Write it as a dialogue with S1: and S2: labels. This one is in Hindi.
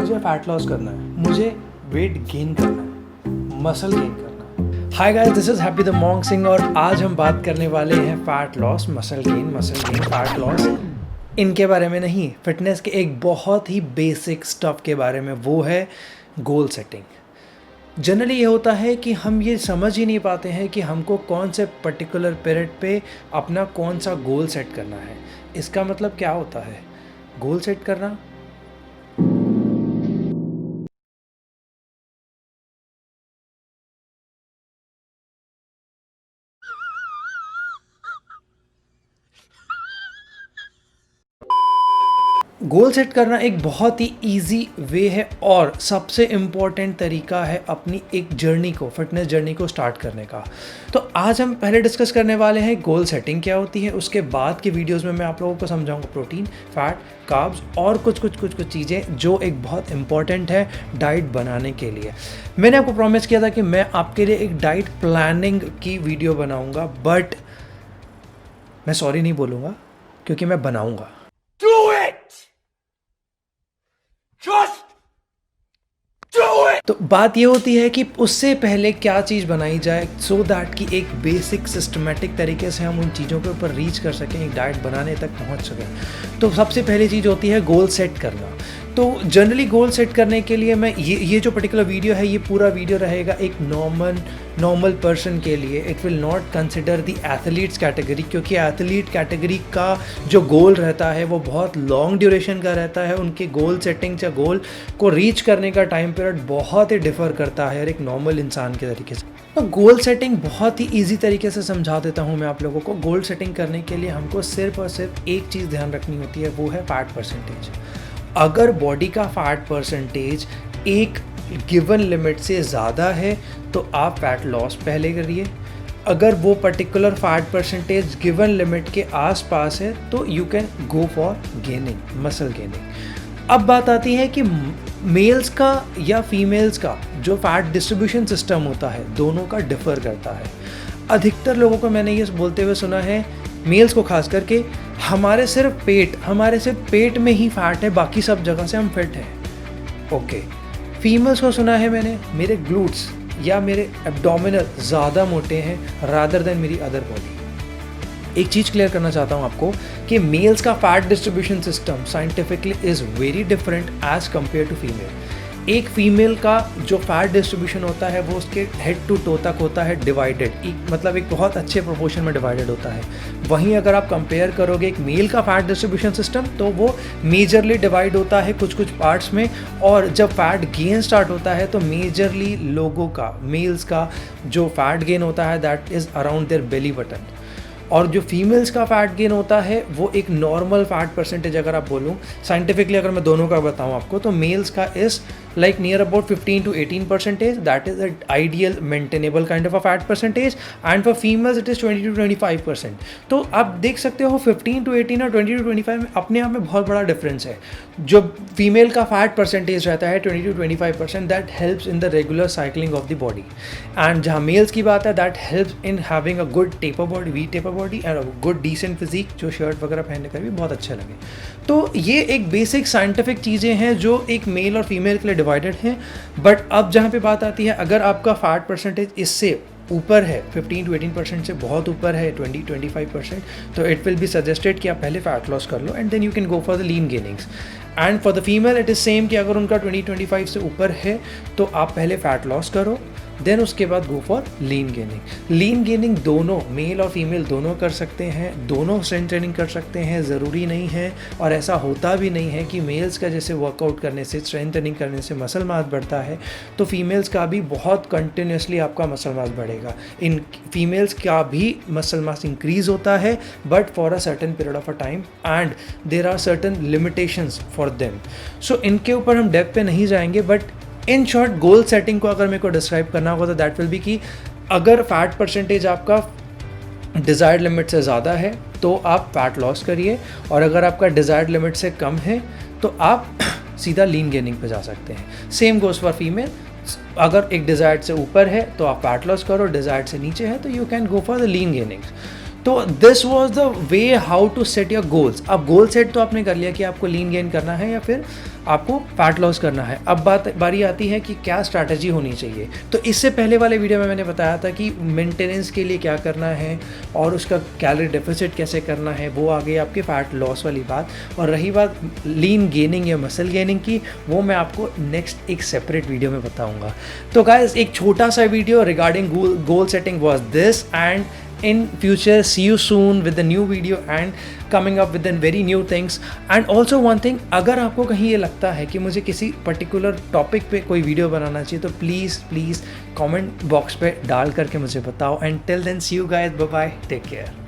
S1: मुझे फैट लॉस करना है, मुझे वेट गेन करना है, मसल गेन करना है। Hi guys, this is happy the monk Singh और आज हम बात करने वाले हैं fat loss, muscle gain, fat loss, इनके बारे में नहीं, फिटनेस के एक बहुत ही बेसिक स्टफ के बारे में, वो है गोल सेटिंग। जनरली ये होता है कि हम ये समझ ही नहीं पाते हैं कि हमको कौन से पर्टिकुलर पीरियड पे अपना कौन सा गोल सेट करना है। इसका मतलब क्या होता है गोल सेट करना? गोल सेट करना एक बहुत ही इजी वे है और सबसे इम्पॉर्टेंट तरीका है अपनी एक जर्नी को, फिटनेस जर्नी को स्टार्ट करने का। तो आज हम पहले डिस्कस करने वाले हैं गोल सेटिंग क्या होती है। उसके बाद की वीडियोस में मैं आप लोगों को समझाऊंगा प्रोटीन, फैट, कार्ब्स और कुछ चीज़ें जो एक बहुत इंपॉर्टेंट है डाइट बनाने के लिए। मैंने आपको प्रॉमिस किया था कि मैं आपके लिए एक डाइट प्लानिंग की वीडियो बनाऊँगा, बट मैं सॉरी नहीं बोलूँगा क्योंकि मैं बनाऊँगा। तो बात ये होती है कि उससे पहले क्या चीज़ बनाई जाए सो दैट कि एक बेसिक सिस्टमेटिक तरीके से हम उन चीज़ों के ऊपर रीच कर सकें, एक डाइट बनाने तक पहुंच सकें। तो सबसे पहली चीज़ होती है गोल सेट करना। तो जनरली गोल सेट करने के लिए मैं ये जो पर्टिकुलर वीडियो है, ये पूरा वीडियो रहेगा एक नॉर्मल पर्सन के लिए। It will not consider the athletes category, क्योंकि एथलीट कैटेगरी का जो गोल रहता है वो बहुत लॉन्ग ड्यूरेशन का रहता है। उनके गोल सेटिंग या गोल को रीच करने का टाइम पीरियड बहुत ही डिफ़र करता है एक नॉर्मल इंसान के तरीके से। तो गोल सेटिंग बहुत ही ईजी तरीके से समझा देता हूँ मैं आप लोगों को। गोल सेटिंग करने के लिए हमको सिर्फ और सिर्फ एक चीज़ ध्यान रखनी होती है, वो है फैट परसेंटेज। अगर बॉडी का फैट परसेंटेज एक गिवन लिमिट से ज़्यादा है तो आप फैट लॉस पहले करिए। अगर वो particular fat percentage given limit के आसपास है तो you can go for gaining, muscle gaining. अब बात आती है कि मेल्स का या फीमेल्स का जो फैट डिस्ट्रीब्यूशन सिस्टम होता है दोनों का डिफ़र करता है। अधिकतर लोगों को मैंने ये बोलते हुए सुना है, मेल्स को खास करके, हमारे सिर्फ पेट में ही फैट है, बाकी सब जगह से हम फिट हैं। ओके, फीमेल्स को सुना है मैंने, मेरे ग्लूट्स या मेरे एब्डोमिनल ज़्यादा मोटे हैं रादर देन मेरी अदर बॉडी। एक चीज़ क्लियर करना चाहता हूँ आपको कि मेल्स का fat distribution system scientifically is very different as compare to female. एक फीमेल का जो फैट डिस्ट्रीब्यूशन होता है वो उसके हेड टू टो तक होता है डिवाइडेड, मतलब एक बहुत अच्छे प्रोपोर्शन में डिवाइडेड होता है। वहीं अगर आप कंपेयर करोगे एक मेल का फैट डिस्ट्रीब्यूशन सिस्टम तो वो मेजरली डिवाइड होता है कुछ पार्ट्स में, और जब फैट गेन स्टार्ट होता है तो मेजरली लोगों का, मेल्स का जो फैट गेन होता है that is around there belly button, और जो फीमेल्स का फैट गेन होता है वो एक नॉर्मल फैट परसेंटेज। अगर आप बोलूँ साइंटिफिकली, अगर मैं दोनों का बताऊँ आपको, तो मेल्स का is like near about 15 to 18%. That is an ideal maintainable kind of a fat percentage, and for females it is 20 to 25%. तो आप देख सकते हो 15 to 18 और 20 to 25 में अपने आप में बहुत बड़ा डिफरेंस है। जो फीमेल का फैट परसेंटेज रहता है 20 to 25%, that helps in the regular cycling of the body. And जहाँ मेल्स की बात है, that helps in having a good taper body, we taper body, and a good decent physique, जो शर्ट वगैरह पहनने का भी बहुत अच्छा लगे। तो ये एक बेसिक साइंटिफिक चीज़ें हैं जो एक मेल और फीमेल के लिए डिवाइडेड हैं। बट अब जहाँ पे बात आती है, अगर आपका फैट परसेंटेज इससे ऊपर है, 15 to 18% से बहुत ऊपर है, 20-25%, तो इट विल बी सजेस्टेड कि आप पहले फैट लॉस कर लो and then you can go for the lean gainings. And for the female it is same कि अगर उनका 20-25 से ऊपर है तो आप पहले फैट लॉस करो, देन उसके बाद go for lean gaining. Lean gaining दोनों मेल और फीमेल दोनों कर सकते हैं, दोनों स्ट्रेंथ ट्रेनिंग कर सकते हैं, ज़रूरी नहीं है और ऐसा होता भी नहीं है कि मेल्स का जैसे वर्कआउट करने से, स्ट्रेंथ ट्रेनिंग करने से मसल मास बढ़ता है तो फीमेल्स का भी बहुत कंटिन्यूसली आपका मसल मास बढ़ेगा। इन फीमेल्स का भी मसल मास इंक्रीज़ होता है but for a certain period of a time and there are certain limitations for them. So इनके ऊपर हम डेप्थ पे नहीं जाएंगे, but in short goal setting को अगर मेरे को डिस्क्राइब करना होगा तो दैट विल बी कि अगर फैट परसेंटेज आपका डिज़ायर्ड लिमिट से ज़्यादा है तो आप फैट लॉस करिए, और अगर आपका डिज़ायर्ड लिमिट से कम है तो आप सीधा लीन गेनिंग पे जा सकते हैं। सेम गोज़ फॉर फीमेल, अगर एक डिज़ायर्ड से ऊपर है तो आप फैट लॉस करो, डिज़ायर्ड से नीचे है तो you can go for the lean gaining. तो this was the way how to set your goals. अब गोल सेट तो आपने कर लिया कि आपको लीन गेन करना है या फिर आपको फैट लॉस करना है। अब बारी आती है कि क्या स्ट्रैटेजी होनी चाहिए। तो इससे पहले वाले वीडियो में मैंने बताया था कि मेंटेनेंस के लिए क्या करना है और उसका कैलोरी डेफिसिट कैसे करना है, वो आ गई आपकी फैट लॉस वाली बात। और रही बात लीन गेनिंग या मसल गेनिंग की, वो मैं आपको नेक्स्ट एक सेपरेट वीडियो में बताऊंगा। तो गाइस, एक छोटा सा video regarding goal setting was this, and in future see you soon with a new video and coming up with the very new things. And also one thing, अगर आपको कहीं ये लगता है कि मुझे किसी पर्टिकुलर टॉपिक पे कोई वीडियो बनाना चाहिए तो प्लीज़ कमेंट बॉक्स पे डाल करके मुझे बताओ। And till then see you guys, bye bye, take care.